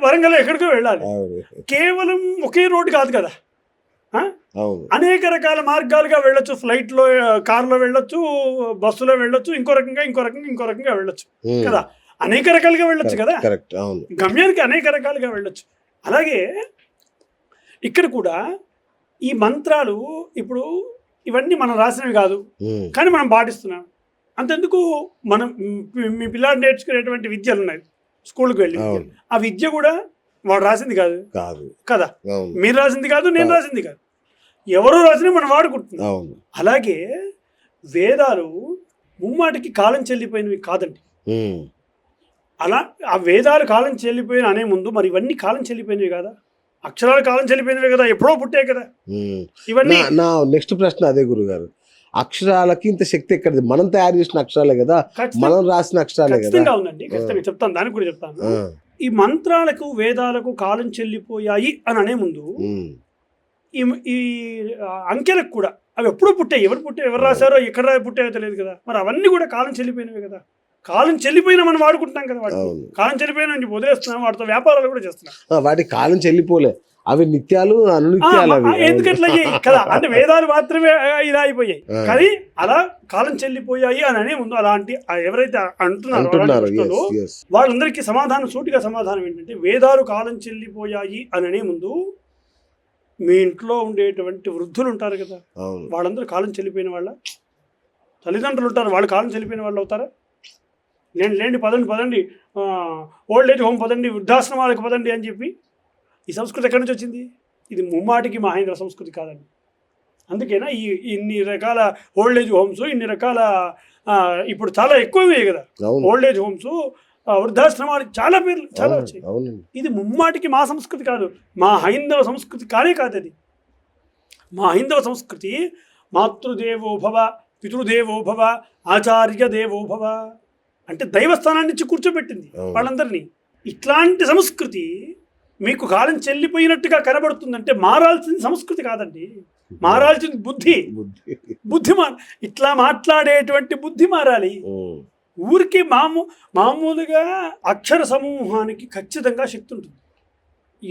వరంగల్ ఎక్కడికో వెళ్ళాలి. కేవలం ఒకే రోడ్డు కాదు కదా, అనేక రకాల మార్గాలుగా వెళ్ళొచ్చు. ఫ్లైట్లో, కారులో వెళ్ళొచ్చు, బస్సులో వెళ్ళొచ్చు, ఇంకో రకంగా వెళ్ళొచ్చు కదా. అనేక రకాలుగా వెళ్ళొచ్చు కదా, గమ్యానికి అనేక రకాలుగా వెళ్ళొచ్చు. అలాగే ఇక్కడ కూడా ఈ మంత్రాలు ఇప్పుడు ఇవన్నీ మనం రాసినవి కాదు, కానీ మనం పాటిస్తున్నాం. అంతెందుకు మనం మీ పిల్లాడు నేర్చుకునేటువంటి విద్యలు ఉన్నాయి, స్కూల్కి వెళ్ళి ఆ విద్య కూడా వాడు రాసింది కాదు కదా, మీరు రాసింది కాదు, నేను రాసింది కాదు, ఎవరో రాసినా మనం వాడుకుంటున్నాం. అలాగే వేదాలు ముమ్మాటికి కాలం చెల్లిపోయినవి కాదండి. అలా ఆ వేదాలు కాలం చెల్లిపోయిన అనే ముందు మరి ఇవన్నీ కాలం చెల్లిపోయినవి కదా, అక్షరాలు కాలం చెల్లిపోయినవి కదా, ఎప్పుడో పుట్టాయి కదా ఇవన్నీ. నా నెక్స్ట్ ప్రశ్న అదే గురుగారు, అక్షరాలకి ఇంత శక్తి ఎక్కడిది? మనం తయారు చేసిన అక్షరాలే కదా, మనం రాసిన అక్షరాలే కదా. ఉందండి, ఖచ్చితంగా చెప్తాను, దానికి కూడా చెప్తాను. ఈ మంత్రాలకు వేదాలకు కాలం చెల్లిపోయాయి అని అనే ముందు ఈ అంకెలకు కూడా అవి ఎప్పుడూ పుట్టాయి, ఎవరు రాశారో ఎక్కడ పుట్టాయో తెలియదు కదా, మరి అవన్నీ కూడా కాలం చెల్లిపోయినవి కదా. కాలం చెల్లిపోయినా మనం వాడుకుంటున్నాం కదా, వాటి కాలం చెల్లిపోయినా వదిలేస్తున్నాం, వాటితో వ్యాపారాలు కూడా చేస్తున్నాం. వాటి కాలం చెల్లిపోలే, అవి నిత్యాలు అనునిత్యాలు. ఎందుకట్లా కదా అంటే వేదాలు మాత్రమే ఇలా అయిపోయాయి, కానీ అలా కాలం చెల్లిపోయాయి అని అనే ముందు అలాంటి ఎవరైతే అంటున్నారో వాళ్ళందరికీ సూటిగా సమాధానం ఏంటంటే, వేదాలు కాలం చెల్లిపోయాయి అని అనే ముందు మీ ఇంట్లో ఉండేటువంటి వృద్ధులు ఉంటారు కదా, వాళ్ళందరూ కాలం చెల్లిపోయిన వాళ్ళ, తల్లిదండ్రులు ఉంటారు, వాళ్ళు కాలం చెల్లిపోయిన వాళ్ళు అవుతారా? లేండి పదండి ఓల్డ్ ఏజ్ హోమ్ పదండి, వృద్ధాశ్రమాలకు పదండి అని చెప్పి ఈ సంస్కృతి ఎక్కడి నుంచి వచ్చింది? ఇది ముమ్మాటికి మహేంద్ర సంస్కృతి కాదండి. అందుకేనా ఇన్ని రకాల ఓల్డ్ ఏజ్ హోమ్స్, ఇన్ని రకాల ఇప్పుడు చాలా ఎక్కువే కదా ఓల్డ్ ఏజ్ హోమ్స్, వృద్ధాశ్రమాలు చాలా పేర్లు చాలా వచ్చాయి. ఇది ముమ్మాటికి మా సంస్కృతి కాదు, మా హైందవ సంస్కృతి కానే కాదు. అది మా హైందవ సంస్కృతి మాతృదేవోభవ, పితృదేవోభవ, ఆచార్య దేవోభవ అంటే దైవస్థానాన్ని నుంచి కూర్చోబెట్టింది వాళ్ళందరినీ. ఇట్లాంటి సంస్కృతి మీకు కాలం చెల్లిపోయినట్టుగా కనబడుతుందంటే మారాల్సిన సంస్కృతి కాదండి, మారాల్సిన బుద్ధి ఇట్లా మాట్లాడేటువంటి బుద్ధి మారాలి. ఊరికి మామూలుగా అక్షర సమూహానికి ఖచ్చితంగా శక్తి ఉంటుంది.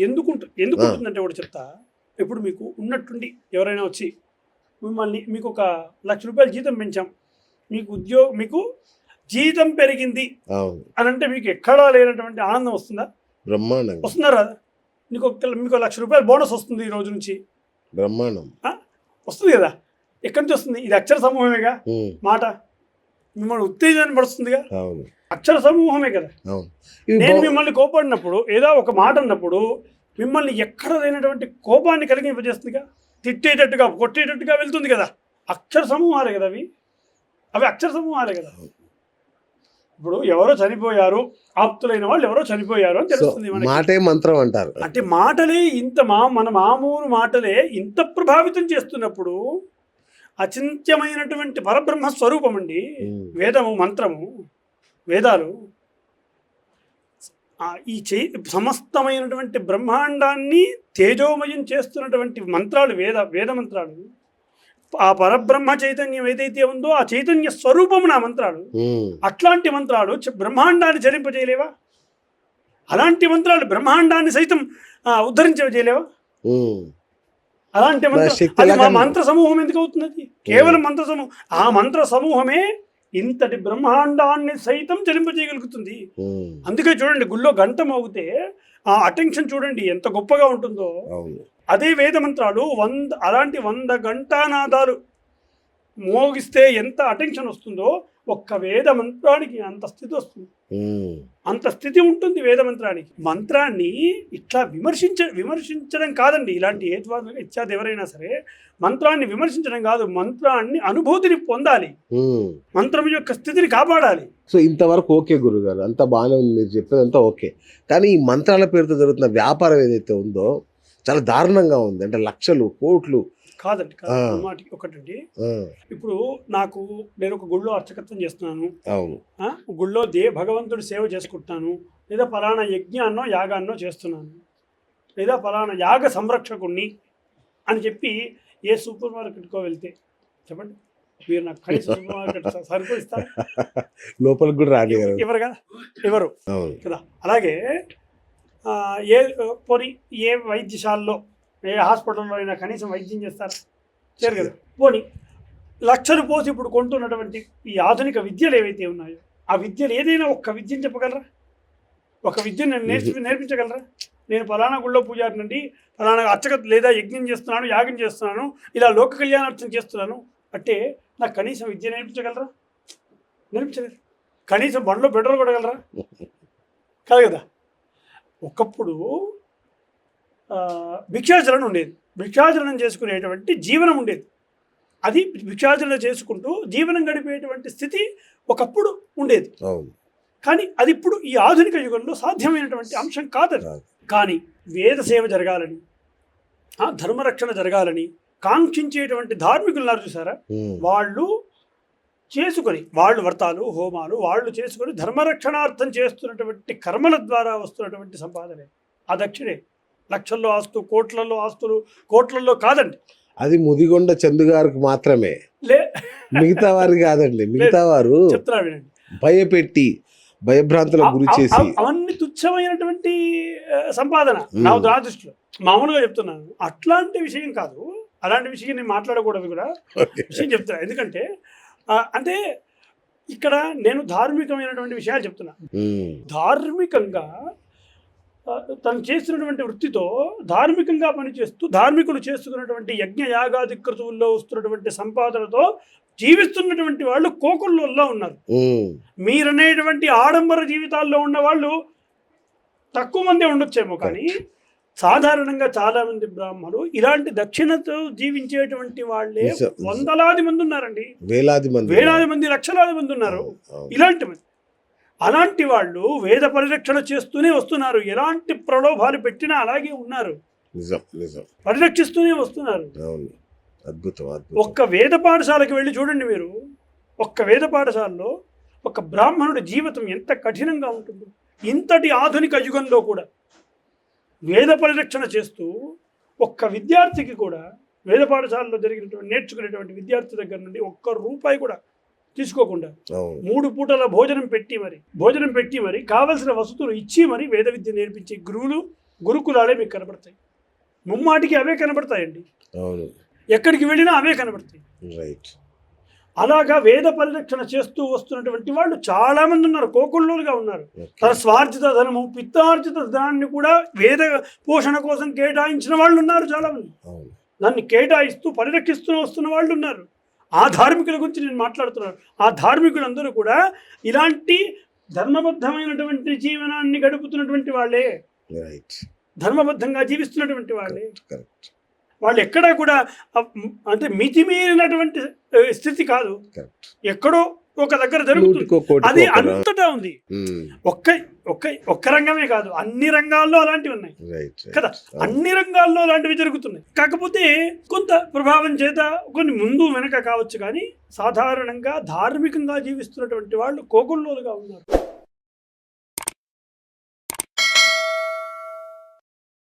ఎందుకుంటుందంటే ఒకటి చెప్తా. ఇప్పుడు మీకు ఉన్నట్టుండి ఎవరైనా వచ్చి మిమ్మల్ని, మీకు 1,00,000 రూపాయలు జీతం పెంచాం, మీకు జీతం పెరిగింది అని అంటే మీకు ఎక్కడా లేనటువంటి ఆనందం వస్తుందా? బ్రహ్మాండం వస్తుందా రాదా? మీకు 1,00,000 రూపాయలు బోనస్ వస్తుంది ఈ రోజు నుంచి, బ్రహ్మాండం వస్తుంది కదా. ఎక్కడి నుంచి వస్తుంది? ఇది అక్షర సమూహమేగా, మాట మిమ్మల్ని ఉత్తేజాన్ని పడుతుందిగా, అక్షర సమూహమే కదా. నేను మిమ్మల్ని కోపడినప్పుడు, ఏదో ఒక మాట అన్నప్పుడు మిమ్మల్ని ఎక్కడ లేనటువంటి కోపాన్ని కలిగింపజేస్తుందిగా, తిట్టేటట్టుగా కొట్టేటట్టుగా వెళ్తుంది కదా. అక్షర సమూహాలే కదా అవి అక్షర సమూహాలే కదా. ఇప్పుడు ఎవరో చనిపోయారు, ఆప్తులైన వాళ్ళు ఎవరో చనిపోయారు అని తెలుస్తుంది. మాటే మంత్రం అంటారు. అంటే మాటలే మన మామూలు మాటలే ఇంత ప్రభావితం చేస్తున్నప్పుడు అచింత్యమైనటువంటి పరబ్రహ్మ స్వరూపం అండి వేదము, మంత్రము, వేదాలు. ఈ సమస్తమైనటువంటి బ్రహ్మాండాన్ని తేజోమయం చేస్తున్నటువంటి మంత్రాలు వేద మంత్రాలు. ఆ పరబ్రహ్మ చైతన్యం ఏదైతే ఉందో ఆ చైతన్య స్వరూపము నా మంత్రాలు. అట్లాంటి మంత్రాలు బ్రహ్మాండాన్ని చరింపజేయలేవా? అలాంటి మంత్రాలు బ్రహ్మాండాన్ని సైతం ఉద్ధరించజేయలేవా? అలాంటి మంత్ర సమూహం ఎందుకు అవుతుంది? కేవలం మంత్ర సమూహం. ఆ మంత్ర సమూహమే ఇంతటి బ్రహ్మాండాన్ని సైతం చలింపజేయగలుగుతుంది. అందుకే చూడండి, గుళ్ళో గంట మోగితే ఆ అటెన్షన్ చూడండి ఎంత గొప్పగా ఉంటుందో. అదే వేద మంత్రాలు అలాంటి 100 ఘంటానాదాలు మోగిస్తే ఎంత అటెన్షన్ వస్తుందో, ఒక్క వేద మంత్రానికి అంత స్థితి వస్తుంది. అంత స్థితి ఉంటుంది వేద మంత్రానికి. మంత్రాన్ని ఇట్లా విమర్శించడం కాదండి. ఇలాంటి హేతువాదులుగా ఇచ్చాది ఎవరైనా సరే మంత్రాన్ని విమర్శించడం కాదు, మంత్రాన్ని అనుభూతిని పొందాలి, మంత్రం యొక్క స్థితిని కాపాడాలి. సో ఇంతవరకు ఓకే గురుగారు, అంతా బాగానే ఉంది, మీరు చెప్పేదంతా ఓకే. కానీ ఈ మంత్రాల పేరుతో జరుగుతున్న వ్యాపారం ఏదైతే ఉందో చాలా దారుణంగా ఉంది. అంటే లక్షలు, కోట్లు కాదండి. ఒకటండి, ఇప్పుడు నేను ఒక గుళ్ళో అర్చకత్వం చేస్తున్నాను, గుళ్ళో భగవంతుడి సేవ చేసుకుంటున్నాను, లేదా ఫలానా యజ్ఞాన్నో యాగాన్నో చేస్తున్నాను, లేదా ఫలానా యాగ సంరక్షకుణ్ణి అని చెప్పి ఏ సూపర్ మార్కెట్కో వెళ్తే చెప్పండి, మీరు నాకు కనీసం సూపర్ మార్కెట్ సరుకులు ఇస్తారు? లోపలికి కూడా రాని ఎవరు కదా, ఎవరు కదా. అలాగే ఏ పోనీ ఏ వైద్యశాలలో ఏ హాస్పిటల్లో అయినా కనీసం వైద్యం చేస్తారు చేయరు కదా. పోనీ లక్షలు పోసి ఇప్పుడు కొంటున్నటువంటి ఈ ఆధునిక విద్యలు ఏవైతే ఉన్నాయో ఆ విద్యలు ఏదైనా ఒక్క విద్యను చెప్పగలరా? ఒక విద్యను నేను నేర్పించగలరా? నేను ఫలానా గుళ్ళో పూజారినండి, ఫలానా అర్చక లేదా యజ్ఞం చేస్తున్నాను, యాగం చేస్తున్నాను, ఇలా లోక కళ్యాణార్థం చేస్తున్నాను అంటే నాకు కనీసం విద్య నేర్పించగలరా? నేర్పించలేరు. కనీసం బండ్లో పెట్రోల్ కొట్టగలరా? కాదు కదా. ఒకప్పుడు భిక్షాచరణ ఉండేది, భిక్షాచరణం చేసుకునేటువంటి జీవనం ఉండేది. అది భిక్షాచరణ చేసుకుంటూ జీవనం గడిపేటువంటి స్థితి ఒకప్పుడు ఉండేది. కానీ అది ఇప్పుడు ఈ ఆధునిక యుగంలో సాధ్యమైనటువంటి అంశం కాదు. కానీ వేద సేవ జరగాలని, ధర్మరక్షణ జరగాలని కాంక్షించేటువంటి ధార్మికులు ఉన్నారు చూసారా, వాళ్ళు చేసుకొని వాళ్ళు వ్రతాలు హోమాలు వాళ్ళు చేసుకొని ధర్మరక్షణార్థం చేస్తున్నటువంటి కర్మల ద్వారా వస్తున్నటువంటి సంపాదనే ఆ దక్షిణే. లక్షల్లో ఆస్తు, కోట్లలో ఆస్తులు, కోట్లలో కాదండి. అది ముదిగొండ చందు గారికి మాత్రమే, మిగతా వారు కాదండి. మిగతా వారు చెప్తున్నా వినండి, భయపెట్టి భయభ్రాంతులకు గురి చేసి అవన్నీ తుచ్చమైనటువంటి సంపాదన నా దృష్టిలో. మామూలుగా చెప్తున్నాను, అట్లాంటి విషయం కాదు, అలాంటి విషయం నేను మాట్లాడకూడదు కూడా విషయం చెప్తున్నా. ఎందుకంటే అంటే ఇక్కడ నేను ధార్మికమైనటువంటి విషయాలు చెప్తున్నా. ధార్మికంగా తను చేస్తున్నటువంటి వృత్తితో ధార్మికంగా పనిచేస్తూ ధార్మికులు చేస్తున్నటువంటి యజ్ఞ యాగాది క్రతువుల్లో వస్తున్నటువంటి సంపాదనతో జీవిస్తున్నటువంటి వాళ్ళు కోకుల్లో ఉన్నారు. మీరనేటువంటి ఆడంబర జీవితాల్లో ఉన్న వాళ్ళు తక్కువ మంది ఉండొచ్చేమో, కానీ సాధారణంగా చాలా మంది బ్రాహ్మణులు ఇలాంటి దక్షిణతో జీవించేటువంటి వాళ్ళే వందలాది మంది ఉన్నారండి, వేలాది మంది లక్షలాది మంది ఉన్నారు. ఇలాంటి మంది అలాంటి వాళ్ళు వేద పరిరక్షణ చేస్తూనే వస్తున్నారు. ఎలాంటి ప్రలోభాలు పెట్టినా అలాగే ఉన్నారు, పరిరక్షిస్తూనే వస్తున్నారు. ఒక్క వేద పాఠశాలకు వెళ్ళి చూడండి మీరు. ఒక్క వేద పాఠశాలలో ఒక బ్రాహ్మణుడి జీవితం ఎంత కఠినంగా ఉంటుందో. ఇంతటి ఆధునిక యుగంలో కూడా వేద పరిరక్షణ చేస్తూ ఒక్క విద్యార్థికి కూడా వేద పాఠశాలలో జరిగినటువంటి నేర్చుకునేటువంటి విద్యార్థి దగ్గర నుండి ఒక్క రూపాయి కూడా తీసుకోకుండా 3 పూటల భోజనం పెట్టి మరి కావలసిన వసతులు ఇచ్చి మరి వేద విద్య నేర్పించే గురుకులాలే మీకు కనబడతాయి. ముమ్మాటికి అవే కనబడతాయండి, ఎక్కడికి వెళ్ళినా అవే కనబడతాయి. అలాగా వేద పరిరక్షణ చేస్తూ వస్తున్నటువంటి వాళ్ళు చాలా మంది ఉన్నారు, కోకొల్లోలుగా ఉన్నారు. తన స్వార్జిత ధనము, పిత్తార్జిత ధనాన్ని కూడా వేద పోషణ కోసం కేటాయించిన వాళ్ళు ఉన్నారు చాలా మంది. దాన్ని కేటాయిస్తూ పరిరక్షిస్తూ వస్తున్న వాళ్ళు ఉన్నారు. ఆ ధార్మికుల గురించి నేను మాట్లాడుతున్నాను. ఆ ధార్మికులందరూ కూడా ఇలాంటి ధర్మబద్ధమైనటువంటి జీవనాన్ని గడుపుతున్నటువంటి వాళ్ళే, ధర్మబద్ధంగా జీవిస్తున్నటువంటి వాళ్ళే. వాళ్ళు ఎక్కడా కూడా అంటే మితిమీరినటువంటి స్థితి కాదు, ఎక్కడో ఒక దగ్గర జరుగుతుంది. అది అంతటా ఉంది. ఒక్క రంగమే కాదు, అన్ని రంగాల్లో అలాంటివి ఉన్నాయి కదా. అన్ని రంగాల్లో అలాంటివి జరుగుతున్నాయి. కాకపోతే కొంత ప్రభావం చేత కొన్ని ముందు వెనక కావచ్చు, కానీ సాధారణంగా ధార్మికంగా జీవిస్తున్నటువంటి వాళ్ళు కోకొల్లోలుగా ఉన్నారు.